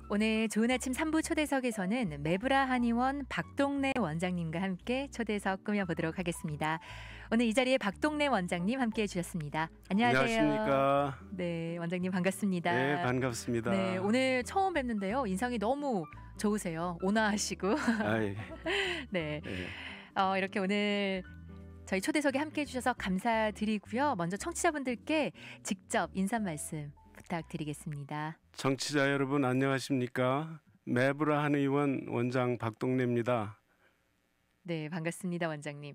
오늘 좋은 아침 3부 초대석에서는 메브라 한의원 박동래 원장님과 함께 초대석 꾸며보도록 하겠습니다. 오늘 이 자리에 박동래 원장님 함께해 주셨습니다. 안녕하세요. 안녕하십니까. 네, 원장님 반갑습니다. 네, 반갑습니다. 네, 오늘 처음 뵙는데요. 인상이 너무 좋으세요. 온화하시고. 예. 네, 예. 이렇게 오늘 저희 초대석에 함께해 주셔서 감사드리고요. 먼저 청취자분들께 직접 인사 말씀 부탁드리겠습니다. 청취자 여러분 안녕하십니까? 메브라 한의원 원장 박동래입니다. 네, 반갑습니다, 원장님.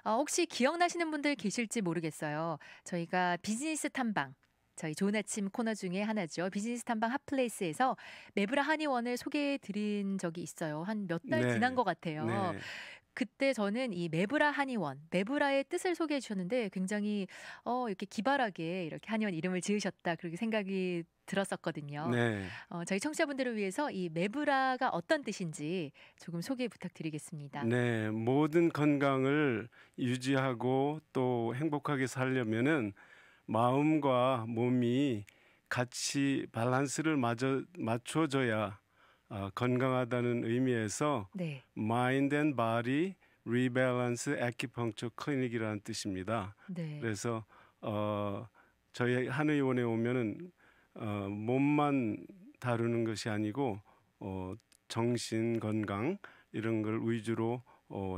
혹시 기억나시는 분들 계실지 모르겠어요. 저희가 비즈니스 탐방, 저희 좋은 아침 코너 중에 하나죠. 비즈니스 탐방 핫플레이스에서 메브라 한의원을 소개해드린 적이 있어요. 한 몇 달 네. 지난 것 같아요. 네. 그때 저는 이 메브라 한의원, 메브라의 뜻을 소개해 주셨는데 굉장히 이렇게 기발하게 이렇게 한의원 이름을 지으셨다 그렇게 생각이 들었었거든요. 네. 저희 청취자분들을 위해서 이 메브라가 어떤 뜻인지 조금 소개 부탁드리겠습니다. 네, 모든 건강을 유지하고 또 행복하게 살려면은 마음과 몸이 같이 밸런스를 맞춰줘야 건강하다는 의미에서 네. Mind and Body Rebalance Acupuncture Clinic이라는 뜻입니다. 네. 그래서 저희 한의원에 오면은 몸만 다루는 것이 아니고 정신 건강 이런 걸 위주로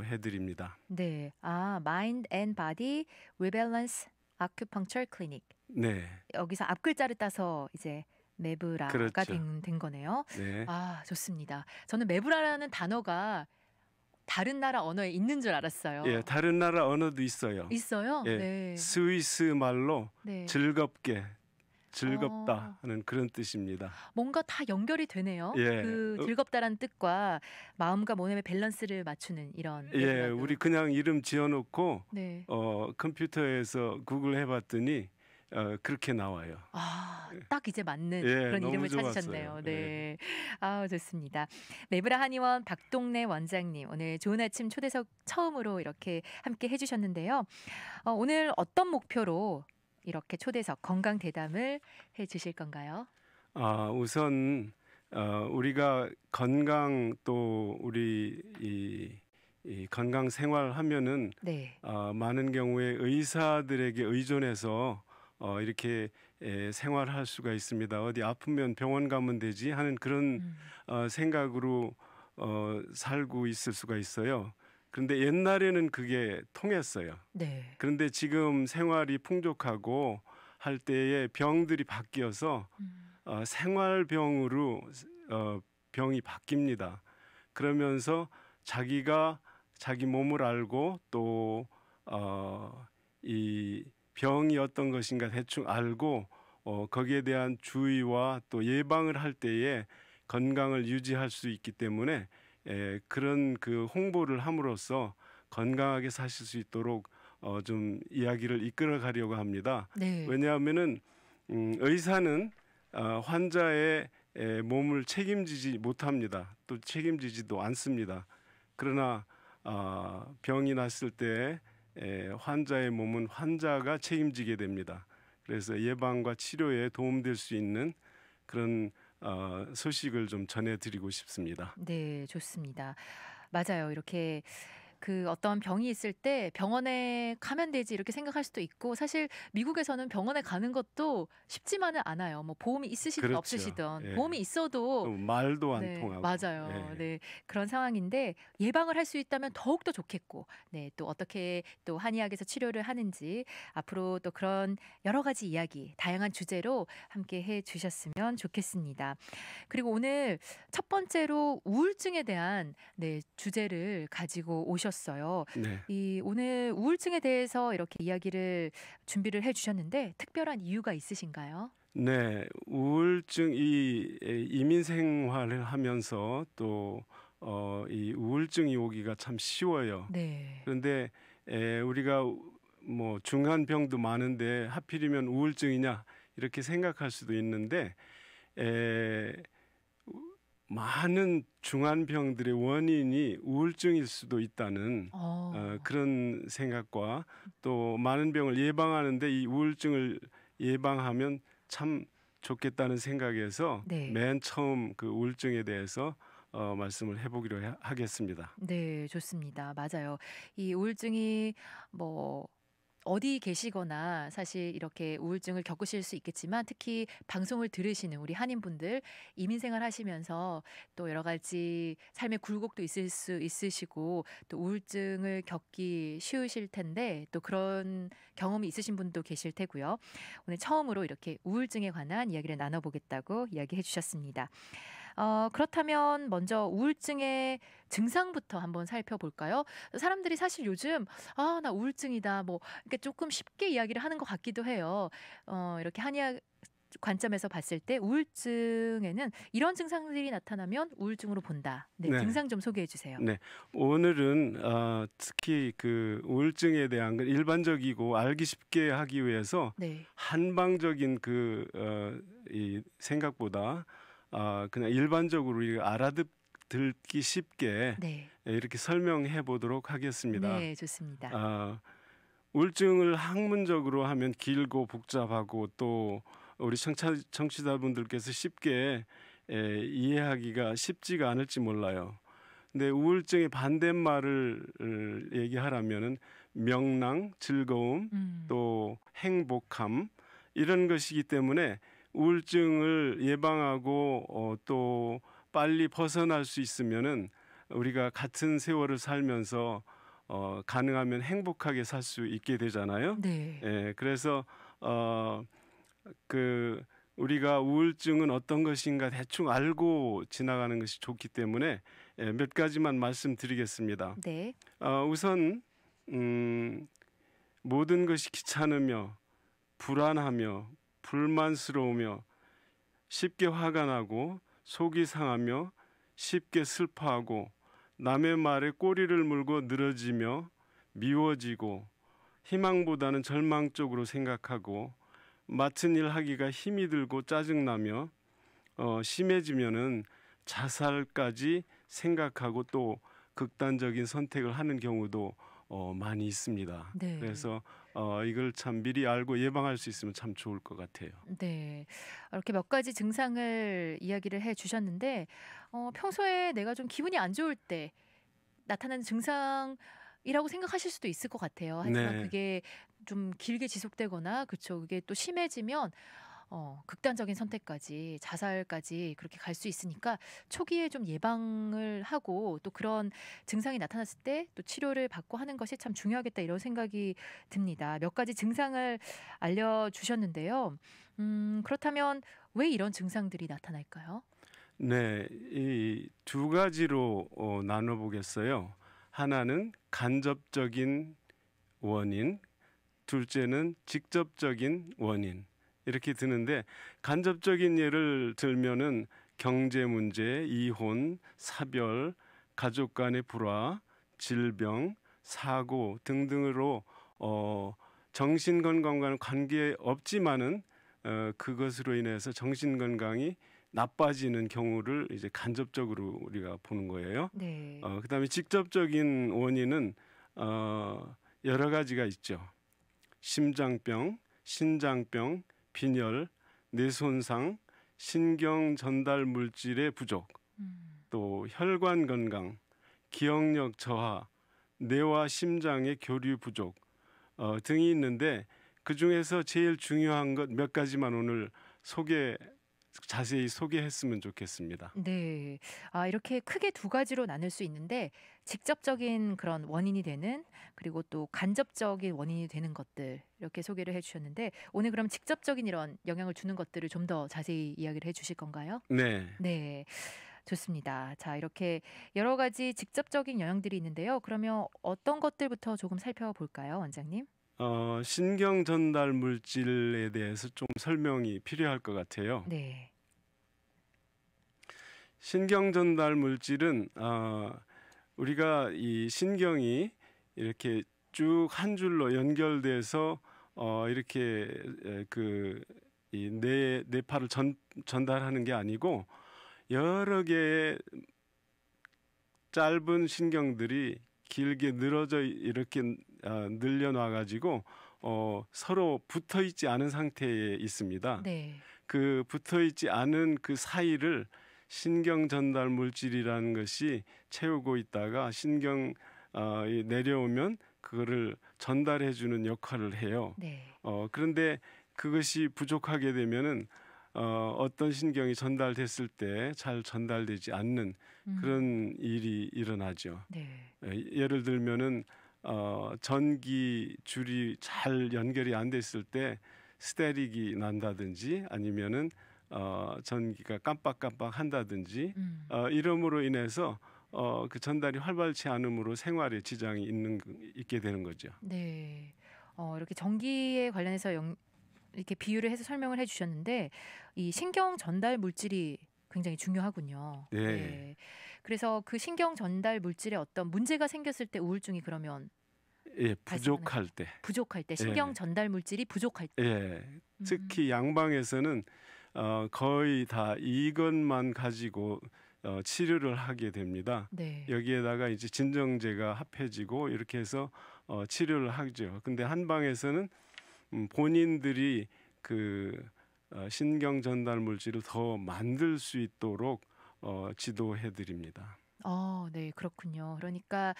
해드립니다. 네. Mind and Body Rebalance Acupuncture Clinic. 네. 여기서 앞글자를 따서 이제 메브라가 그렇죠. 된 거네요. 네. 좋습니다. 저는 메브라라는 단어가 다른 나라 언어에 있는 줄 알았어요. 예, 다른 나라 언어도 있어요. 있어요? 예, 네. 스위스 말로 네. 즐겁다 하는 그런 뜻입니다. 뭔가 다 연결이 되네요. 예. 그 즐겁다라는 뜻과 마음과 몸의 밸런스를 맞추는 이런. 예, 메브라도. 우리 그냥 이름 지어놓고 네. 컴퓨터에서 구글 해봤더니 그렇게 나와요. 딱 이제 맞는 예, 그런 너무 이름을 좋았어요. 찾으셨네요. 네. 좋습니다. 메브라 한의원 박동래 원장님, 오늘 좋은 아침 초대석 처음으로 이렇게 함께 해주셨는데요. 오늘 어떤 목표로 이렇게 초대석 건강 대담을 해주실 건가요? 우선 우리가 건강 또 우리 이 건강 생활하면은 네. 많은 경우에 의사들에게 의존해서 이렇게 생활할 수가 있습니다. 어디 아프면 병원 가면 되지 하는 그런 생각으로 살고 있을 수가 있어요. 그런데 옛날에는 그게 통했어요. 네. 그런데 지금 생활이 풍족하고 할 때에 병들이 바뀌어서 생활병으로 병이 바뀝니다. 그러면서 자기가 자기 몸을 알고 또 이 병이 어떤 것인가 대충 알고 거기에 대한 주의와 또 예방을 할 때에 건강을 유지할 수 있기 때문에 그런 그 홍보를 함으로써 건강하게 사실 수 있도록 좀 이야기를 이끌어 가려고 합니다. 네. 왜냐하면은 의사는 환자의 몸을 책임지지 못합니다. 또 책임지지도 않습니다. 그러나 병이 났을 때 환자의 몸은 환자가 책임지게 됩니다. 그래서 예방과 치료에 도움될 수 있는 그런 소식을 좀 전해드리고 싶습니다. 네, 좋습니다. 맞아요. 이렇게 그 어떤 병이 있을 때 병원에 가면 되지 이렇게 생각할 수도 있고 사실 미국에서는 병원에 가는 것도 쉽지만은 않아요. 뭐 보험이 있으시든 그렇죠. 없으시든 예. 보험이 있어도 또 말도 안 네, 통하고. 맞아요. 예. 네, 그런 상황인데 예방을 할 수 있다면 더욱더 좋겠고, 네, 또 어떻게 또 한의학에서 치료를 하는지 앞으로 또 그런 여러 가지 이야기, 다양한 주제로 함께 해주셨으면 좋겠습니다. 그리고 오늘 첫 번째로 우울증에 대한 주제를 가지고 오셨어요. 네. 이 오늘 우울증에 대해서 이렇게 이야기를 준비를 해주셨는데 특별한 이유가 있으신가요? 네, 우울증 이민 생활을 하면서 또 이 우울증이 오기가 참 쉬워요. 네. 그런데 우리가 뭐 중한 병도 많은데 하필이면 우울증이냐 이렇게 생각할 수도 있는데 많은 중환병들의 원인이 우울증일 수도 있다는 어. 그런 생각과 또 많은 병을 예방하는데 이 우울증을 예방하면 참 좋겠다는 생각에서 네. 맨 처음 그 우울증에 대해서 말씀을 해보기로 하겠습니다. 네, 좋습니다. 맞아요. 이 우울증이 뭐 어디 계시거나 사실 이렇게 우울증을 겪으실 수 있겠지만 특히 방송을 들으시는 우리 한인분들 이민 생활하시면서 또 여러 가지 삶의 굴곡도 있을 수 있으시고 또 우울증을 겪기 쉬우실 텐데 또 그런 경험이 있으신 분도 계실 테고요. 오늘 처음으로 이렇게 우울증에 관한 이야기를 나눠보겠다고 이야기해 주셨습니다. 그렇다면 먼저 우울증의 증상부터 한번 살펴볼까요? 사람들이 사실 요즘 "아 나 우울증이다." 뭐 이렇게 조금 쉽게 이야기를 하는 것 같기도 해요. 이렇게 한의학 관점에서 봤을 때 우울증에는 "이런 증상들이 나타나면 우울증으로 본다." 네, 네. 증상 좀 소개해 주세요. 네. 오늘은 특히 그 우울증에 대한 걸 일반적이고 알기 쉽게 하기 위해서 네. 한방적인 이 생각보다 그냥 일반적으로 우리가 알아듣기 쉽게 네. 이렇게 설명해 보도록 하겠습니다. 네, 좋습니다. 아, 우울증을 학문적으로 하면 길고 복잡하고 또 우리 청취자분들께서 쉽게 이해하기가 쉽지가 않을지 몰라요. 근데 우울증의 반대말을 얘기하라면은 명랑, 즐거움, 음. 또 행복함 이런 것이기 때문에 우울증을 예방하고 또 빨리 벗어날 수 있으면은 우리가 같은 세월을 살면서 가능하면 행복하게 살 수 있게 되잖아요. 네. 예, 그래서 어, 그 우리가 우울증은 어떤 것인가 대충 알고 지나가는 것이 좋기 때문에 몇 가지만 말씀드리겠습니다. 네. 우선 음, 모든 것이 귀찮으며 불안하며 불만스러우며 쉽게 화가 나고 속이 상하며 쉽게 슬퍼하고 남의 말에 꼬리를 물고 늘어지며 미워지고 희망보다는 절망 쪽으로 생각하고 맡은 일 하기가 힘이 들고 짜증나며 심해지면은 자살까지 생각하고 또 극단적인 선택을 하는 경우도 많이 있습니다. 네. 그래서 이걸 참 미리 알고 예방할 수 있으면 참 좋을 것 같아요. 네. 이렇게 몇 가지 증상을 이야기를 해 주셨는데 평소에 내가 좀 기분이 안 좋을 때 나타나는 증상이라고 생각하실 수도 있을 것 같아요. 하지만 네, 그게 좀 길게 지속되거나 그쵸. 그게 또 심해지면 극단적인 선택까지 자살까지 그렇게 갈 수 있으니까 초기에 좀 예방을 하고 또 그런 증상이 나타났을 때 또 치료를 받고 하는 것이 참 중요하겠다 이런 생각이 듭니다. 몇 가지 증상을 알려주셨는데요. 그렇다면 왜 이런 증상들이 나타날까요? 네, 이 두 가지로 나눠보겠어요. 하나는 간접적인 원인, 둘째는 직접적인 원인. 이렇게 드는데 간접적인 예를 들면은 경제 문제, 이혼, 사별, 가족 간의 불화, 질병, 사고 등등으로 정신 건강과는 관계 없지만은 그것으로 인해서 정신 건강이 나빠지는 경우를 이제 간접적으로 우리가 보는 거예요. 네. 그다음에 직접적인 원인은 여러 가지가 있죠. 심장병, 신장병, 빈혈, 뇌손상, 신경 전달 물질의 부족, 음. 또 혈관 건강, 기억력 저하, 뇌와 심장의 교류 부족 등이 있는데 그 중에서 제일 중요한 것 몇 가지만 오늘 자세히 소개했으면 좋겠습니다. 네. 이렇게 크게 두 가지로 나눌 수 있는데 직접적인 그런 원인이 되는 그리고 또 간접적인 원인이 되는 것들 이렇게 소개를 해 주셨는데 오늘 그럼 직접적인 이런 영향을 주는 것들을 좀 더 자세히 이야기를 해 주실 건가요? 네. 네. 좋습니다. 자, 이렇게 여러 가지 직접적인 영향들이 있는데요. 그러면 어떤 것들부터 조금 살펴볼까요, 원장님? 신경 전달 물질에 대해서 좀 설명이 필요할 것 같아요. 네. 신경 전달 물질은 우리가 이 신경이 이렇게 쭉 한 줄로 연결돼서 이렇게 그이 뇌파를 전달하는 게 아니고 여러 개의 짧은 신경들이 길게 늘어져 이렇게 늘려놔 가지고 서로 붙어 있지 않은 상태에 있습니다. 네. 그 붙어 있지 않은 그 사이를 신경 전달 물질이라는 것이 채우고 있다가 신경 이 내려오면 그거를 전달해 주는 역할을 해요. 네. 그런데 그것이 부족하게 되면은 어떤 신경이 전달됐을 때 잘 전달되지 않는 그런 일이 일어나죠. 네. 예를 들면은 전기 줄이 잘 연결이 안 됐을 때 스테릭이 난다든지 아니면은 전기가 깜빡깜빡 한다든지 이러므로 인해서 그 전달이 활발치 않음으로 생활에 지장이 있게 되는 거죠. 네. 이렇게 전기에 관련해서 이렇게 비유를 해서 설명을 해주셨는데 이 신경 전달 물질이 굉장히 중요하군요. 네. 네. 그래서 그 신경 전달 물질에 어떤 문제가 생겼을 때 우울증이 그러면 예, 부족할 때. 부족할 때 신경 예. 전달 물질이 부족할 때. 예. 특히 양방에서는 거의 다 이것만 가지고 치료를 하게 됩니다. 네. 여기에다가 이제 진정제가 합해지고 이렇게 해서 치료를 하죠. 근데 한방에서는 본인들이 그 신경 전달 물질을 더 만들 수 있도록 지도해 드립니다. 네, 그렇군요. 그러니까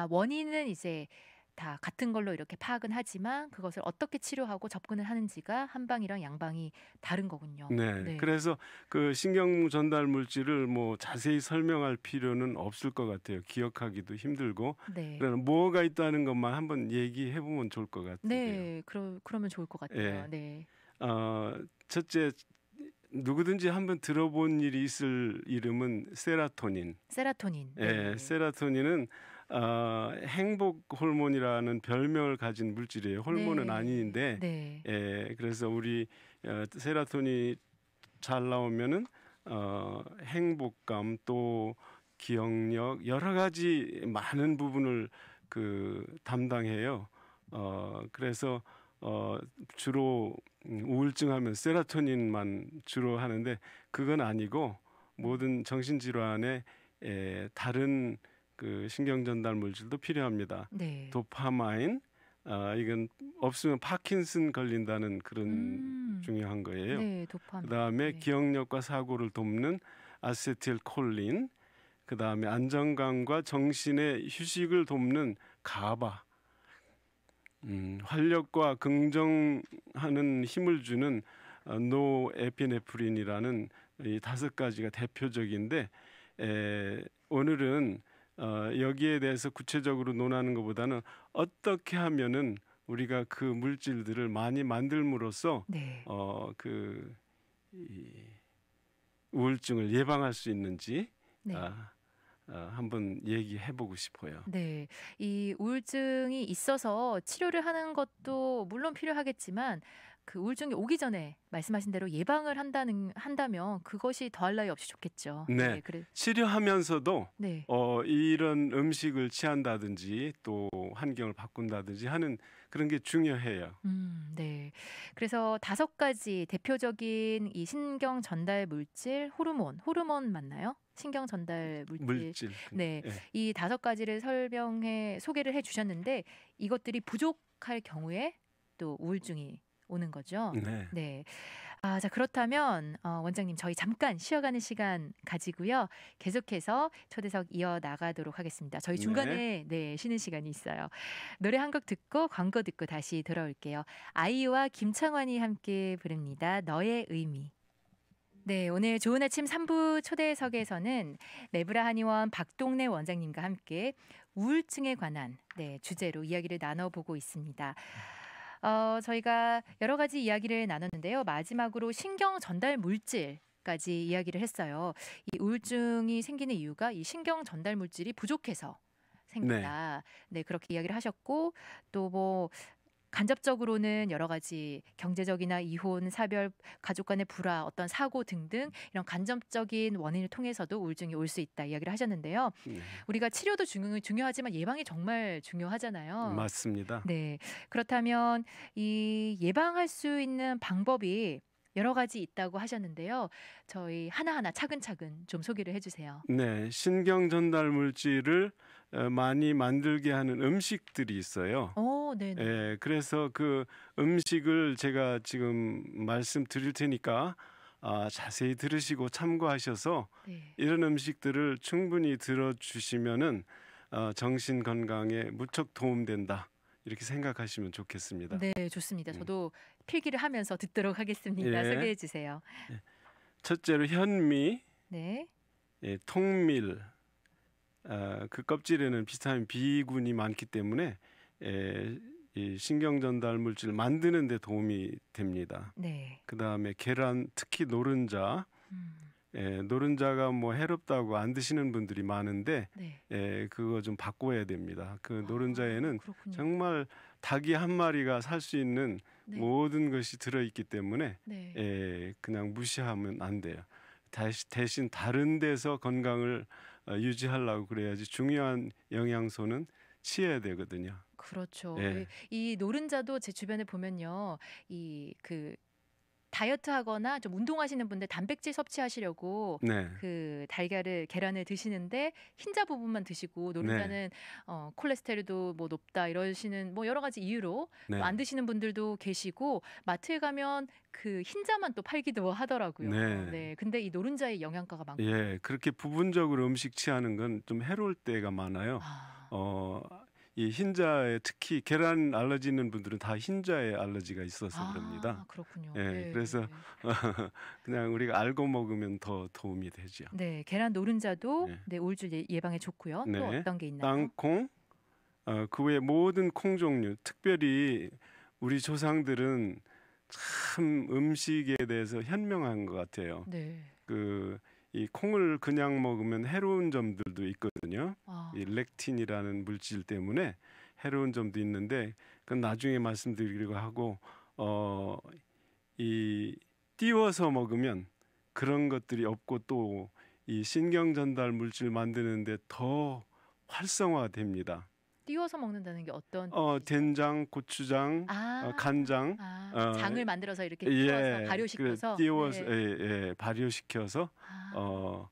원인은 이제 다 같은 걸로 이렇게 파악은 하지만 그것을 어떻게 치료하고 접근을 하는지가 한방이랑 양방이 다른 거군요. 네. 네. 그래서 그 신경 전달 물질을 뭐 자세히 설명할 필요는 없을 것 같아요. 기억하기도 힘들고. 네. 그러나 뭐가 있다는 것만 한번 얘기해 보면 좋을 것 같아요. 네. 그러면 좋을 것 같아요. 예. 네. 첫째, 누구든지 한번 들어본 일이 있을 이름은 세라토닌. 세라토닌. 예, 네. 세라토닌은 행복 호르몬이라는 별명을 가진 물질이에요. 호르몬은 네. 아닌데, 네. 예, 그래서 우리 세라토닌이 잘 나오면은 행복감 또 기억력 여러 가지 많은 부분을 담당해요. 그래서 주로 우울증하면 세라토닌만 주로 하는데 그건 아니고 모든 정신질환에 다른 그 신경전달 물질도 필요합니다. 네. 도파마인, 이건 없으면 파킨슨 걸린다는 그런 중요한 거예요. 네, 도파민. 그다음에 네. 기억력과 사고를 돕는 아세틸콜린, 그다음에 안정감과 정신의 휴식을 돕는 가바, 활력과 긍정하는 힘을 주는 노에피네프린이라는 이 5가지가 대표적인데 오늘은 여기에 대해서 구체적으로 논하는 것보다는 어떻게 하면은 우리가 그 물질들을 많이 만들므로써 네. 이 우울증을 예방할 수 있는지 네. 한번 얘기해보고 싶어요. 네. 이 우울증이 있어서 치료를 하는 것도 물론 필요하겠지만 그 우울증이 오기 전에 말씀하신 대로 예방을 한다면 그것이 더할 나위 없이 좋겠죠. 네. 치료하면서도 네. 이런 음식을 취한다든지 또 환경을 바꾼다든지 하는 그런 게 중요해요. 네. 그래서 5가지 대표적인 이 신경 전달 물질, 호르몬 맞나요? 신경 전달 물질. 네. 예. 이 5가지를 소개를 해주셨는데 이것들이 부족할 경우에 또 우울증이 오는 거죠. 네. 네. 자, 그렇다면 원장님 저희 잠깐 쉬어가는 시간 가지고요. 계속해서 초대석 이어나가도록 하겠습니다. 저희 중간에 쉬는 시간이 있어요. 노래 한 곡 듣고 광고 듣고 다시 돌아올게요. 아이유와 김창완이 함께 부릅니다. 너의 의미. 네, 오늘 좋은 아침 3부 초대석에서는 레브라 한의원 박동래 원장님과 함께 우울증에 관한 주제로 이야기를 나눠보고 있습니다. 저희가 여러 가지 이야기를 나눴는데요. 마지막으로 신경 전달 물질까지 이야기를 했어요. 이 우울증이 생기는 이유가 이 신경 전달 물질이 부족해서 생긴다. 네, 그렇게 이야기를 하셨고 또 뭐 간접적으로는 여러 가지 경제적이나 이혼, 사별, 가족 간의 불화, 어떤 사고 등등 이런 간접적인 원인을 통해서도 우울증이 올 수 있다 이야기를 하셨는데요. 우리가 치료도 중요하지만 예방이 정말 중요하잖아요. 맞습니다. 네, 그렇다면 이 예방할 수 있는 방법이 여러 가지 있다고 하셨는데요. 저희 하나하나 차근차근 좀 소개를 해주세요. 네, 신경 전달 물질을 많이 만들게 하는 음식들이 있어요. 네네. 그래서 그 음식을 제가 지금 말씀드릴 테니까 자세히 들으시고 참고하셔서 네. 이런 음식들을 충분히 들어주시면은 정신 건강에 무척 도움된다. 이렇게 생각하시면 좋겠습니다. 네, 좋습니다. 음. 저도 필기를 하면서 듣도록 하겠습니다. 예. 소개해 주세요. 예. 첫째로 현미, 네. 통밀. 그 껍질에는 비타민 B군이 많기 때문에 이 신경 전달 물질을 만드는 데 도움이 됩니다. 네. 그다음에 계란, 특히 노른자. 음. 노른자가 뭐 해롭다고 안 드시는 분들이 많은데 네. 그거 좀 바꿔야 됩니다. 그 노른자에는 그렇군요. 정말 닭이 한 마리가 살 수 있는 네. 모든 것이 들어있기 때문에 네. 그냥 무시하면 안 돼요. 대신 다른 데서 건강을 유지하려고 그래야지 중요한 영양소는 취해야 되거든요. 그렇죠. 예. 이 노른자도 제 주변에 보면요. 다이어트 하거나 좀 운동하시는 분들 단백질 섭취하시려고 네. 계란을 드시는데 흰자 부분만 드시고 네. 노른자는 콜레스테롤도 뭐 높다 이러시는 뭐 여러 가지 이유로 네. 또 안 드시는 분들도 계시고 마트에 가면 그 흰자만 또 팔기도 하더라고요. 네. 네. 근데 이 노른자의 영양가가 많고. 그렇게 부분적으로 음식 취하는 건 좀 해로울 때가 많아요. 아. 이 흰자에 특히 계란 알러지 있는 분들은 다 흰자에 알러지가 있어서 그럽니다. 그렇군요. 그래서 네. 그냥 우리가 알고 먹으면 더 도움이 되죠. 네, 계란 노른자도 네. 네, 우울증 예방에 좋고요. 또 네. 어떤 게 있나요? 땅콩, 그 외에 모든 콩 종류, 특별히 우리 조상들은 참 음식에 대해서 현명한 것 같아요. 네. 이 콩을 그냥 먹으면 해로운 점들도 있거든요. 아. 이 렉틴이라는 물질 때문에 해로운 점도 있는데 그건 나중에 말씀드리기로 하고 이 띄워서 먹으면 그런 것들이 없고 또 이 신경 전달 물질 만드는데 더 활성화됩니다. 띄워서 먹는다는 게 어떤 뜻이죠? 된장, 고추장, 간장, 장을 만들어서 이렇게 띄워서 그래 발효시켜서. 띄워서 네. 발효시켜서 아.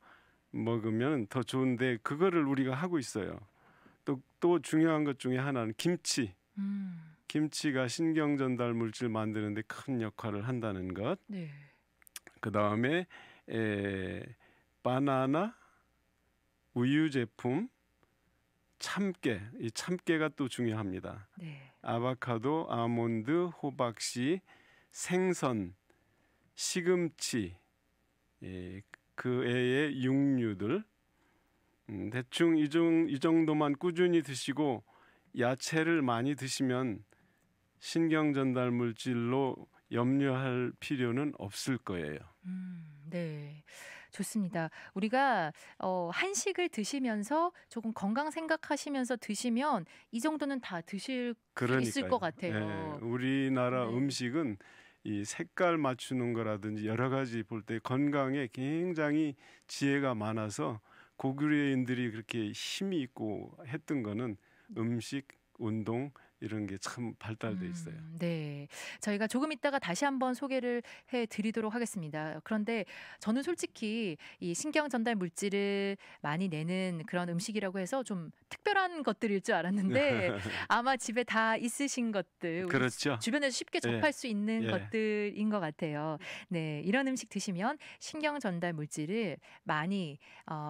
먹으면 더 좋은데 그거를 우리가 하고 있어요. 또 중요한 것 중에 하나는 김치. 음. 김치가 신경 전달 물질 만드는데 큰 역할을 한다는 것. 네. 그다음에 바나나, 우유 제품, 참깨. 이 참깨가 또 중요합니다. 네. 아보카도, 아몬드, 호박씨, 생선, 시금치, 그 외의 육류들 대충 이 정도만 꾸준히 드시고 야채를 많이 드시면 신경 전달 물질로 염려할 필요는 없을 거예요. 네. 좋습니다. 우리가 한식을 드시면서 조금 건강 생각하시면서 드시면 이 정도는 다 드실 수 있을 것 같아요. 우리나라 네. 음식은 이 색깔 맞추는 거라든지 여러 가지 볼 때 건강에 굉장히 지혜가 많아서 고구려인들이 그렇게 힘이 있고 했던 거는 음식, 운동 이런 게 참 발달돼 있어요. 네. 저희가 조금 있다가 다시 한번 소개를 해 드리도록 하겠습니다. 그런데 저는 솔직히 이 신경 전달 물질을 많이 내는 그런 음식이라고 해서 좀 특별한 것들일 줄 알았는데 아마 집에 다 있으신 것들, 우리 그렇죠. 주변에서 쉽게 예. 접할 수 있는 예. 것들인 것 같아요. 네, 이런 음식 드시면 신경 전달 물질을 많이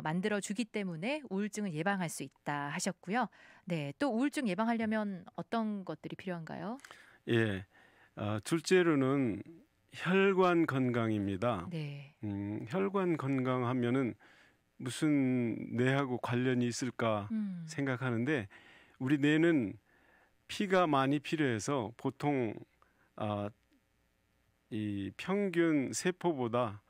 만들어 주기 때문에 우울증을 예방할 수 있다 하셨고요. 네, 또 우울증 예방하려면 어떤 것들이 필요한가요? 둘째로는 혈관 건강입니다. 네. 혈관 건강하면은 무슨 뇌하고 관련이 있을까 생각하는데 우리 뇌는 피가 많이 필요해서 보통 이 평균 세포보다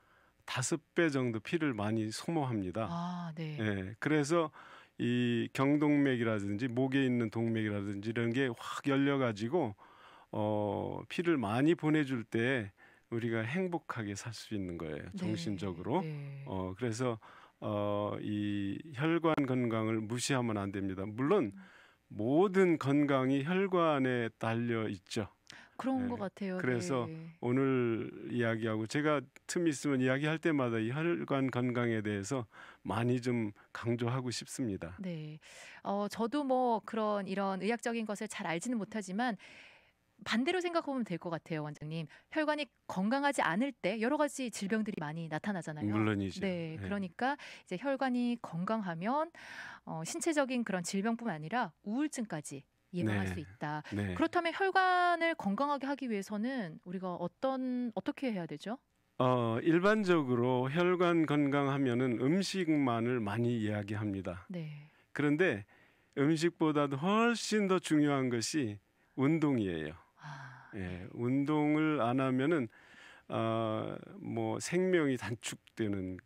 5배 정도 피를 많이 소모합니다. 네. 그래서 이 경동맥이라든지 목에 있는 동맥이라든지 이런 게 확 열려가지고 피를 많이 보내줄 때 우리가 행복하게 살 수 있는 거예요. 정신적으로. 네. 그래서 이 혈관 건강을 무시하면 안 됩니다. 물론 모든 건강이 혈관에 달려 있죠. 그런 것 예. 같아요. 그래서 네. 오늘 이야기하고 제가 틈 있으면 이야기할 때마다 이 혈관 건강에 대해서 많이 좀 강조하고 싶습니다. 네. 저도 뭐 그런 이런 의학적인 것을 잘 알지는 못하지만 반대로 생각하면 될 것 같아요, 원장님. 혈관이 건강하지 않을 때 여러 가지 질병들이 많이 나타나잖아요. 물론이죠. 네. 예. 그러니까 이제 혈관이 건강하면 신체적인 그런 질병뿐만 아니라 우울증까지 예방할 수 네. 있다. 네. 그렇다면 혈관을 건강하게 하기 위해서는 우리가 어떻게 해야 되죠? 일반적으로 혈관 건강하면은 음식만을 많이 이야기합니다. 네. 그런데 음식보다도 훨씬 더 중요한 것이 운동이에요. 아, 예, 네. 운동을 안 하면은 뭐 생명이 단축되는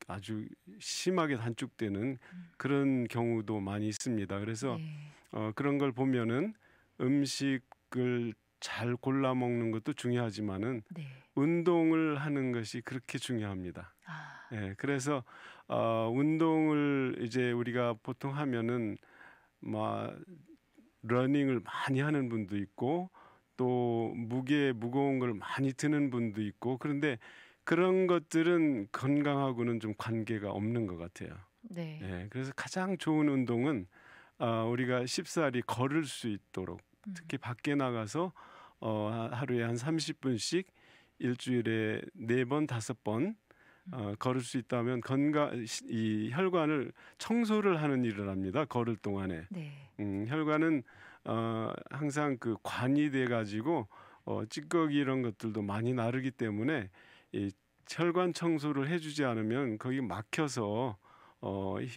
아주 심하게 단축되는 음, 그런 경우도 많이 있습니다. 그래서 네. 그런 걸 보면은 음식을 잘 골라 먹는 것도 중요하지만은 네. 운동을 하는 것이 그렇게 중요합니다. 아, 예, 그래서 운동을 이제 우리가 보통 하면은 막 러닝을 많이 하는 분도 있고 또 무게 무거운 걸 많이 드는 분도 있고 그런데 그런 것들은 건강하고는 좀 관계가 없는 것 같아요. 네. 예, 그래서 가장 좋은 운동은 우리가 쉽사리 걸을 수 있도록 음, 특히 밖에 나가서 하루에 한 30분씩 일주일에 4번, 5번 음, 걸을 수 있다면 이 혈관을 청소를 하는 일을 합니다. 걸을 동안에. 네. 혈관은 항상 그 관이 돼 가지고 찌꺼기 이런 것들도 많이 나르기 때문에 이 혈관 청소를 해주지 않으면 거기 막혀서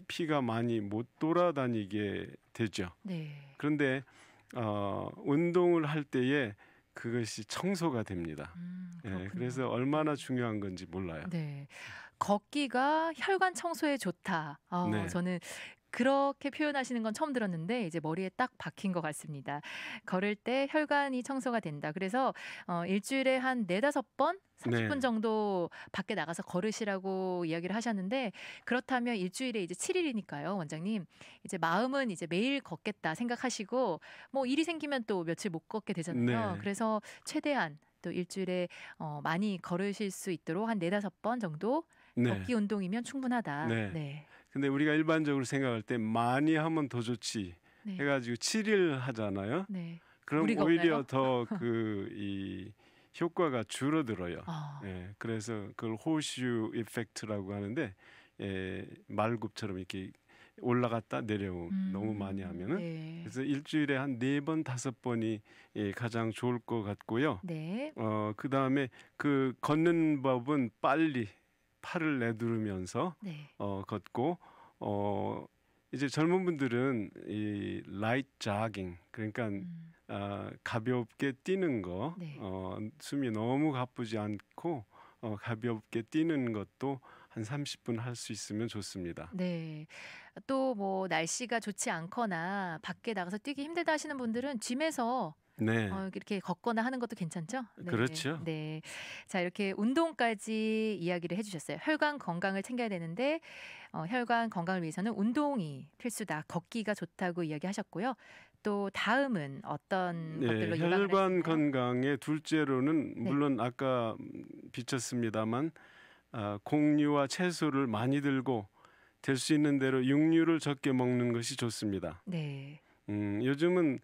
피가 많이 못 돌아다니게 되죠. 네. 그런데 운동을 할 때에 그것이 청소가 됩니다. 예, 그렇군요. 그래서 얼마나 네. 중요한 건지 몰라요. 네. 걷기가 혈관 청소에 좋다. 네, 저는 그렇게 표현하시는 건 처음 들었는데 이제 머리에 딱 박힌 것 같습니다. 걸을 때 혈관이 청소가 된다. 그래서 일주일에 한 4-5번 30분 네, 정도 밖에 나가서 걸으시라고 이야기를 하셨는데 그렇다면 일주일에 이제 7일이니까요, 원장님. 이제 마음은 이제 매일 걷겠다 생각하시고 뭐 일이 생기면 또 며칠 못 걷게 되잖아요. 네, 그래서 최대한 또 일주일에 많이 걸으실 수 있도록 한 4-5번 정도 네, 걷기 운동이면 충분하다. 네. 네. 근데 우리가 일반적으로 생각할 때 많이 하면 더 좋지 네. 해가지고 7일 하잖아요. 네. 그럼 무리가 오히려 없나요? 더 이 효과가 줄어들어요. 아. 예, 그래서 그걸 호슈 이펙트라고 하는데 말굽처럼 이렇게 올라갔다 내려옴 너무 많이 하면은 네. 그래서 일주일에 한 4번, 5번이 가장 좋을 것 같고요. 네. 그다음에 그 걷는 법은 빨리 팔을 내두르면서 네. 걷고 어 이제 젊은 분들은 이 라이트 자깅 그러니까 음. 가볍게 뛰는 거 네. 숨이 너무 가쁘지 않고 가볍게 뛰는 것도 한 30분 할 수 있으면 좋습니다. 네. 또 뭐 날씨가 좋지 않거나 밖에 나가서 뛰기 힘들다 하시는 분들은 짐에서 네, 이렇게 걷거나 하는 것도 괜찮죠? 네. 그렇죠. 네. 자, 이렇게 운동까지 이야기를 해 주셨어요. 혈관 건강을 챙겨야 되는데 혈관 건강을 위해서는 운동이 필수다. 걷기가 좋다고 이야기하셨고요. 또 다음은 어떤 네, 것들로 예방을 할 수 혈관 있나요? 건강의 둘째로는 네. 물론 아까 비쳤습니다만 곡류와 채소를 많이 들고 될 수 있는 대로 육류를 적게 먹는 것이 좋습니다. 네. 요즘은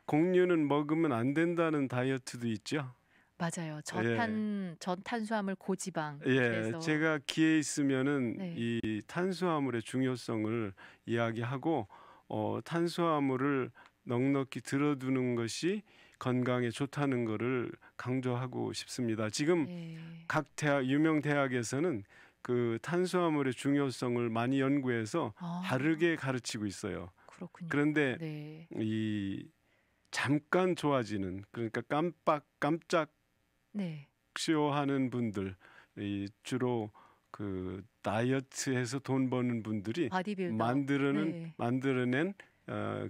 곡류는 먹으면 안 된다는 다이어트도 있죠. 맞아요. 예, 저탄수화물 고지방. 예, 그래서 제가 기회 있으면은 네. 이 탄수화물의 중요성을 이야기하고 탄수화물을 넉넉히 들어두는 것이 건강에 좋다는 것을 강조하고 싶습니다. 지금 네. 각 유명 대학에서는 그 탄수화물의 중요성을 많이 연구해서 아, 바르게 가르치고 있어요. 그렇군요. 그런데 네. 이 잠깐 좋아지는 그러니까 깜짝 네. 쇼하는 분들 주로 그 다이어트해서 돈 버는 분들이 바디빌더. 네. 만들어낸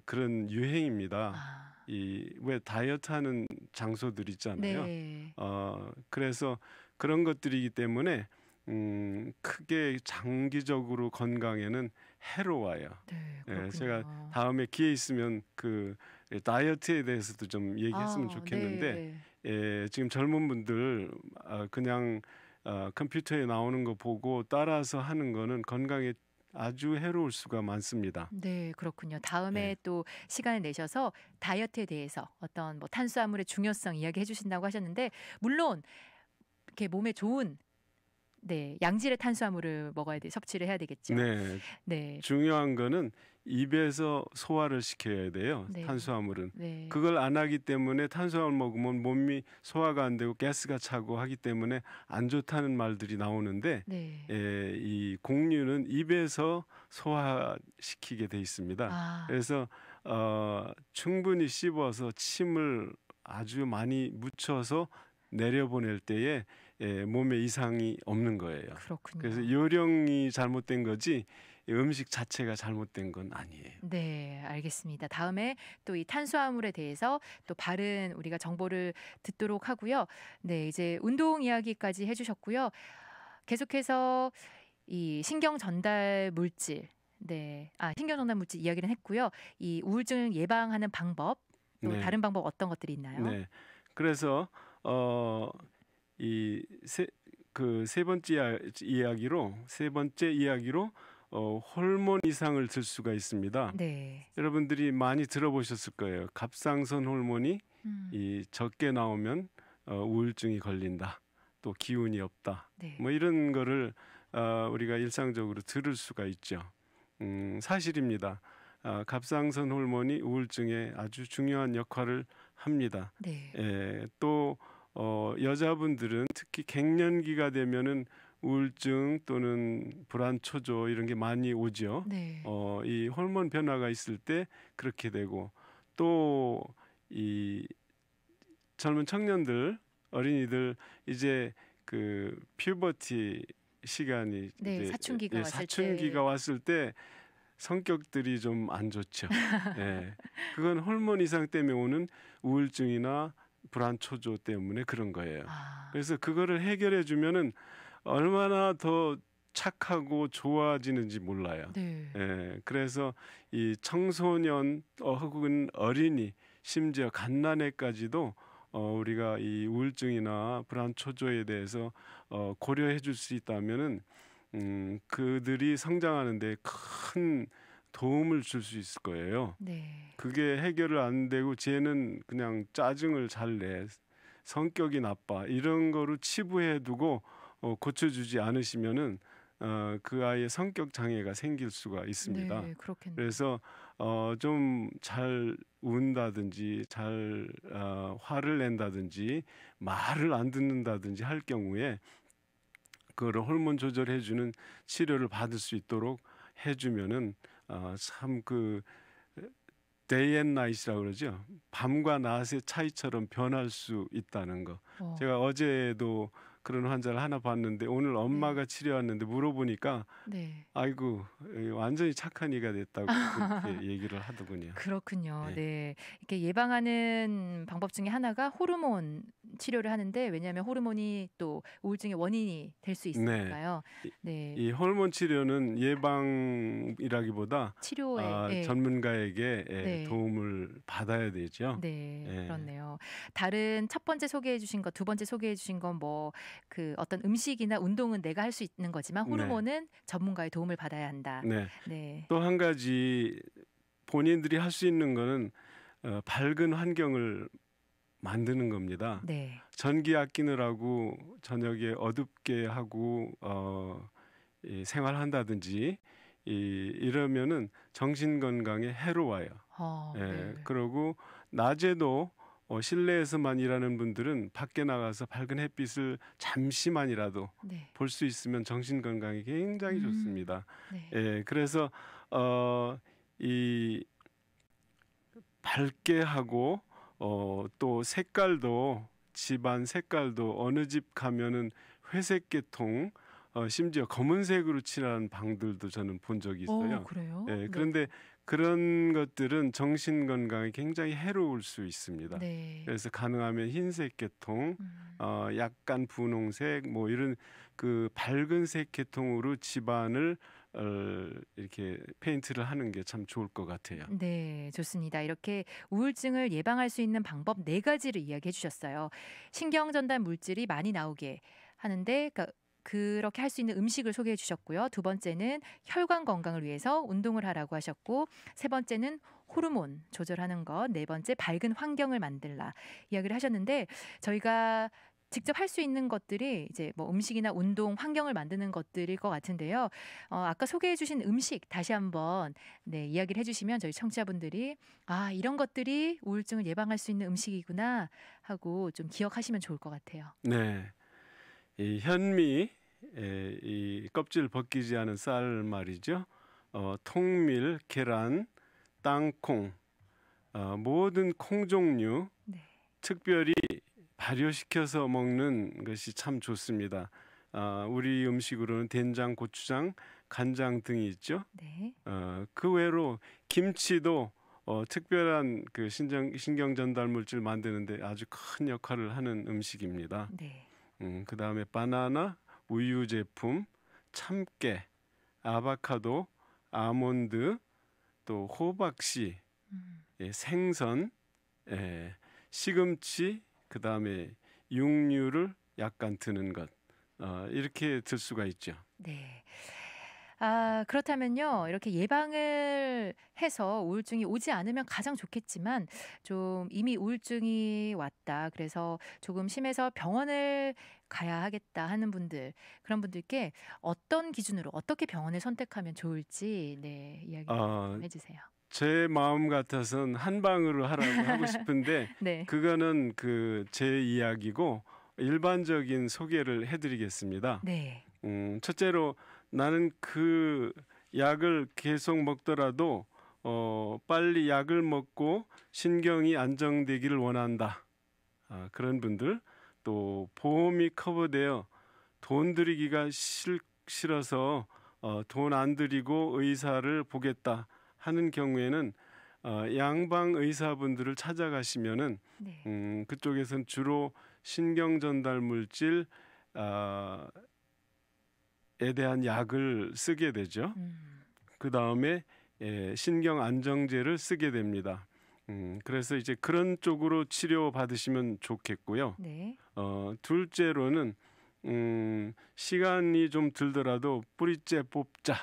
그런 유행입니다. 아. 이 왜 다이어트 하는 장소들 있잖아요. 네. 그래서 그런 것들이기 때문에 크게 장기적으로 건강에는 해로워요. 네, 제가 그렇군요. 다음에 기회 있으면 그 다이어트에 대해서도 좀 얘기했으면 아, 좋겠는데 네. 지금 젊은 분들 그냥 컴퓨터에 나오는 거 보고 따라서 하는 거는 건강에 아주 해로울 수가 많습니다. 네, 그렇군요. 예. 다음에 또 시간을 내셔서 다이어트에 대해서 어떤 뭐 탄수화물의 중요성 이야기해 주신다고 하셨는데 물론 이렇게 몸에 좋은 네, 양질의 탄수화물을 먹어야 돼 섭취를 해야 되겠죠. 네. 네. 중요한 거는 입에서 소화를 시켜야 돼요. 네. 탄수화물은. 네. 그걸 안 하기 때문에 탄수화물 먹으면 몸이 소화가 안 되고 가스가 차고 하기 때문에 안 좋다는 말들이 나오는데 네. 이 곡류는 입에서 소화시키게 돼 있습니다. 아, 그래서 충분히 씹어서 침을 아주 많이 묻혀서 내려보낼 때에 몸에 이상이 없는 거예요. 그래서 그렇군요. 요령이 잘못된 거지 음식 자체가 잘못된 건 아니에요. 네, 알겠습니다. 다음에 또 이 탄수화물에 대해서 또 바른 우리가 정보를 듣도록 하고요. 네, 이제 운동 이야기까지 해주셨고요. 계속해서 이 신경 전달 물질, 네, 신경 전달 물질 이야기는 했고요. 이 우울증 예방하는 방법, 또 네, 다른 방법 어떤 것들이 있나요? 네. 그래서 세 번째 이야기로 호르몬 이상을 들 수가 있습니다. 네, 여러분들이 많이 들어보셨을 거예요. 갑상선 호르몬이 음, 이 적게 나오면 우울증이 걸린다. 또 기운이 없다. 네, 뭐 이런 거를 우리가 일상적으로 들을 수가 있죠. 사실입니다. 갑상선 호르몬이 우울증에 아주 중요한 역할을 합니다. 네, 또 여자분들은 특히 갱년기가 되면은 우울증 또는 불안 초조 이런 게 많이 오죠. 네, 이 호르몬 변화가 있을 때 그렇게 되고 또 이 젊은 청년들 어린이들 이제 그 퓨버티 시간이 네, 이제 사춘기가 왔을 사춘기가 때, 왔을 때 성격들이 좀 안 좋죠. 예. 그건 호르몬 이상 때문에 오는 우울증이나 불안 초조 때문에 그런 거예요. 아, 그래서 그거를 해결해 주면은 얼마나 더 착하고 좋아지는지 몰라요. 네, 그래서 이 청소년 혹은 어린이 심지어 갓난애까지도 우리가 이 우울증이나 불안 초조에 대해서 고려해 줄 수 있다면은 그들이 성장하는 데 큰 도움을 줄 수 있을 거예요. 네, 그게 해결을 안 되고 쟤는 그냥 짜증을 잘 내. 성격이 나빠. 이런 거로 치부해 두고 고쳐주지 않으시면은 그 아이의 성격 장애가 생길 수가 있습니다. 네, 그렇겠네요. 그래서 좀 잘 운다든지 잘 화를 낸다든지 말을 안 듣는다든지 할 경우에 그거를 호르몬 조절해 주는 치료를 받을 수 있도록 해주면은 참 그 데이 앤 나잇이라고 그러죠. 밤과 낮의 차이처럼 변할 수 있다는 거. 어, 제가 어제도 그런 환자를 하나 봤는데 오늘 네, 엄마가 치료왔는데 물어보니까 네. 아이고 완전히 착한 이가 됐다고 그렇게 얘기를 하더군요. 그렇군요. 예. 네. 이렇게 예방하는 방법 중에 하나가 호르몬 치료를 하는데 왜냐하면 호르몬이 또 우울증의 원인이 될 수 네. 있으니까요. 이, 네. 이 호르몬 치료는 예방이라기보다 치료에 예. 전문가에게 네. 도움을 받아야 되죠. 네. 예. 그렇네요. 다른 첫 번째 소개해 주신 것, 두 번째 소개해 주신 건 뭐 그 어떤 음식이나 운동은 내가 할 수 있는 거지만 네. 호르몬은 전문가의 도움을 받아야 한다. 네. 네. 또 한 가지 본인들이 할 수 있는 거는 밝은 환경을 만드는 겁니다. 네. 전기 아끼느라고 저녁에 어둡게 하고 생활한다든지 이러면은 정신 건강에 해로워요. 네. 그러고 낮에도 실내에서만 일하는 분들은 밖에 나가서 밝은 햇빛을 잠시만이라도 네. 볼 수 있으면 정신 건강에 굉장히 음. 좋습니다. 네. 그래서 이 밝게 하고 또 색깔도 집안 색깔도 어느 집 가면은 회색 계통 심지어 검은색으로 칠한 방들도 저는 본 적이 있어요. 그래요? 네. 그런데 그런 것들은 정신 건강에 굉장히 해로울 수 있습니다. 네. 그래서 가능하면 흰색 계통, 음. 약간 분홍색 뭐 이런 그 밝은 색 계통으로 집안을 이렇게 페인트를 하는 게 참 좋을 것 같아요. 네, 좋습니다. 이렇게 우울증을 예방할 수 있는 방법 네 가지를 이야기해 주셨어요. 신경 전달 물질이 많이 나오게 하는데 그렇게 할 수 있는 음식을 소개해 주셨고요. 두 번째는 혈관 건강을 위해서 운동을 하라고 하셨고, 세 번째는 호르몬 조절하는 것, 네 번째 밝은 환경을 만들라 이야기를 하셨는데, 저희가 직접 할 수 있는 것들이 이제 뭐 음식이나 운동, 환경을 만드는 것들일 것 같은데요. 아까 소개해 주신 음식 다시 한번 네, 이야기를 해 주시면 저희 청취자분들이 아, 이런 것들이 우울증을 예방할 수 있는 음식이구나 하고 좀 기억하시면 좋을 것 같아요. 네, 이 현미, 이 껍질 벗기지 않은 쌀 말이죠. 통밀, 계란, 땅콩, 모든 콩 종류 네. 특별히 발효시켜서 먹는 것이 참 좋습니다. 우리 음식으로는 된장, 고추장, 간장 등이 있죠. 네. 그 외로 김치도 특별한 그 신경 전달 물질 만드는데 아주 큰 역할을 하는 음식입니다. 네. 그다음에 바나나, 우유 제품, 참깨, 아보카도, 아몬드, 또 호박씨, 음. 생선, 시금치, 그다음에 육류를 약간 드는 것, 이렇게 들 수가 있죠. 네. 그렇다면요. 이렇게 예방을 해서 우울증이 오지 않으면 가장 좋겠지만 좀 이미 우울증이 왔다. 그래서 조금 심해서 병원을 가야 하겠다 하는 분들, 그런 분들께 어떤 기준으로 어떻게 병원을 선택하면 좋을지 네, 이야기 어, 좀 해주세요. 제 마음 같아서는 한방으로 하라고 하고 싶은데 네. 그거는 그 제 이야기고 일반적인 소개를 해드리겠습니다. 네. 첫째로 나는 그 약을 계속 먹더라도 빨리 약을 먹고 신경이 안정되기를 원한다. 그런 분들, 또 보험이 커버되어 돈 들이기가 싫어서 돈 안 들이고 의사를 보겠다 하는 경우에는 양방 의사분들을 찾아가시면은 네. 그쪽에서는 주로 신경 전달 물질 에 대한 약을 쓰게 되죠. 음. 그 다음에 신경 안정제를 쓰게 됩니다. 그래서 이제 그런 쪽으로 치료 받으시면 좋겠고요. 네. 둘째로는 시간이 좀 들더라도 뿌리째 뽑자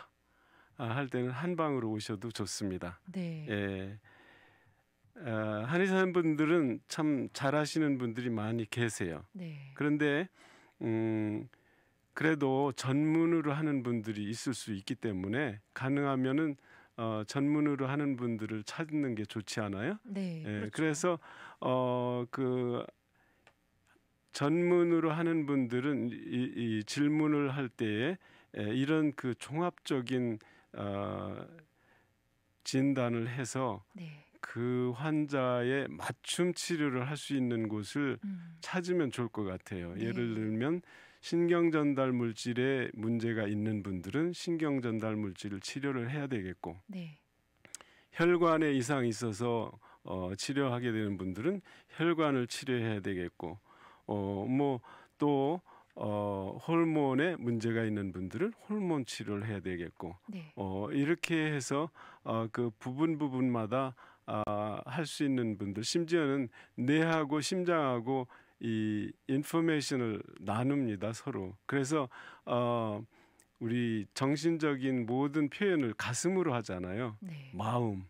할 때는 한방으로 오셔도 좋습니다. 네. 예, 한의사 분들은 참 잘하시는 분들이 많이 계세요. 네. 그런데 그래도 전문으로 하는 분들이 있을 수 있기 때문에 가능하면은 전문으로 하는 분들을 찾는 게 좋지 않아요? 네. 그렇죠. 그래서 그 전문으로 하는 분들은 이 질문을 할 때에 이런 그 종합적인 진단을 해서 네. 그 환자의 맞춤 치료를 할 수 있는 곳을 음. 찾으면 좋을 것 같아요. 네. 예를 들면 신경 전달 물질에 문제가 있는 분들은 신경 전달 물질을 치료를 해야 되겠고, 네. 혈관에 이상이 있어서 치료하게 되는 분들은 혈관을 치료해야 되겠고, 뭐 또 호르몬에 문제가 있는 분들은 호르몬 치료를 해야 되겠고, 네. 이렇게 해서 그 부분마다 할 수 있는 분들, 심지어는 뇌하고 심장하고 이 인포메이션을 나눕니다, 서로. 그래서 우리 정신적인 모든 표현을 가슴으로 하잖아요. 네. 마음.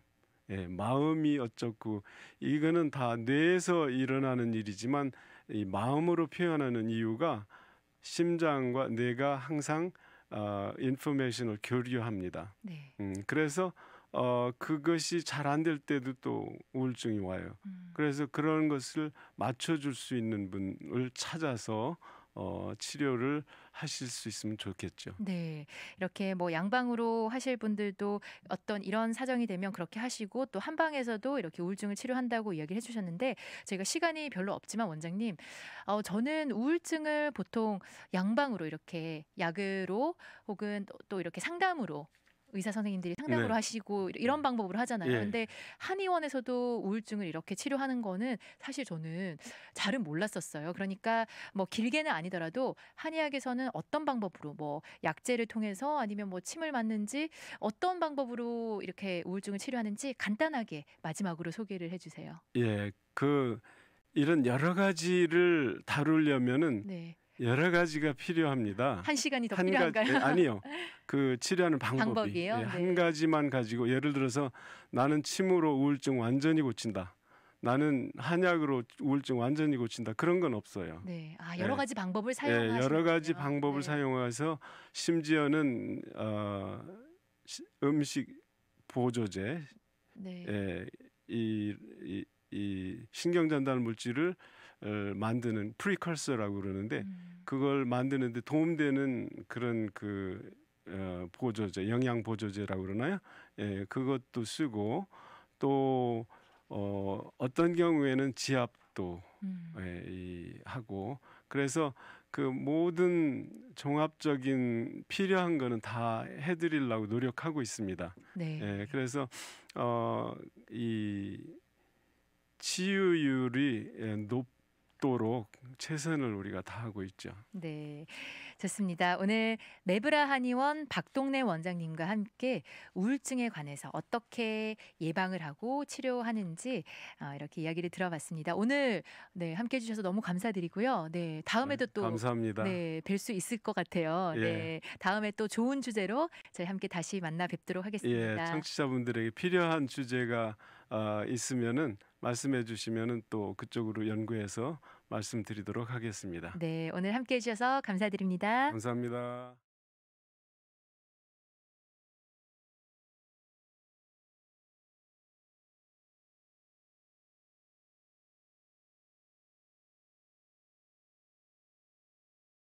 마음이 어쩌고 이거는 다 뇌에서 일어나는 일이지만 이 마음으로 표현하는 이유가 심장과 뇌가 항상 인포메이션을 교류합니다. 네. 그래서 그것이 잘 안 될 때도 또 우울증이 와요. 그래서 그런 것을 맞춰줄 수 있는 분을 찾아서 치료를 하실 수 있으면 좋겠죠. 네. 이렇게 뭐 양방으로 하실 분들도 어떤 이런 사정이 되면 그렇게 하시고 또 한방에서도 이렇게 우울증을 치료한다고 이야기를 해 주셨는데 저희가 시간이 별로 없지만 원장님, 저는 우울증을 보통 양방으로 이렇게 약으로 혹은 또 이렇게 상담으로 의사 선생님들이 상담으로 네. 하시고 이런 방법으로 하잖아요. 예. 근데 한의원에서도 우울증을 이렇게 치료하는 거는 사실 저는 잘은 몰랐었어요. 그러니까 뭐 길게는 아니더라도 한의학에서는 어떤 방법으로 뭐 약제를 통해서 아니면 뭐 침을 맞는지 어떤 방법으로 이렇게 우울증을 치료하는지 간단하게 마지막으로 소개를 해 주세요. 예. 이런 여러 가지를 다루려면은 네. 여러 가지가 필요합니다. 1시간이 더 한 가지 필요한가요? 아니요. 치료하는 방법이 방법이요? 한 네. 가지만 가지고 예를 들어서 나는 침으로 우울증 완전히 고친다. 나는 한약으로 우울증 완전히 고친다. 그런 건 없어요. 네. 아 여러 예. 가지 방법을 예. 여러 가지 사용하시는군요. 방법을 네. 사용해서 심지어는 음식 보조제, 네. 예, 이 신경 전달 물질을 만드는 프리커서라고 그러는데 음. 그걸 만드는데 도움되는 그런 보조제, 영양 보조제라고 그러나요? 예, 그것도 쓰고 또 어떤 경우에는 지압도 음. 하고 그래서 그 모든 종합적인 필요한 거는 다 해드리려고 노력하고 있습니다. 네. 예, 그래서 이 치유율이 높도록 최선을 우리가 다하고 있죠. 네. 좋습니다. 오늘 메브라 한의원 박동래 원장님과 함께 우울증에 관해서 어떻게 예방을 하고 치료하는지 이렇게 이야기를 들어봤습니다. 오늘 네, 함께 해 주셔서 너무 감사드리고요. 네. 네, 다음에도 또 감사합니다. 네, 뵐 수 있을 것 같아요. 예, 네. 다음에 또 좋은 주제로 저희 함께 다시 만나 뵙도록 예, 하겠습니다. 청취자분들에게 필요한 주제가 있으면은 말씀해 주시면은 또 그쪽으로 연구해서 말씀드리도록 하겠습니다. 네. 오늘 함께 해 주셔서 감사드립니다. 감사합니다.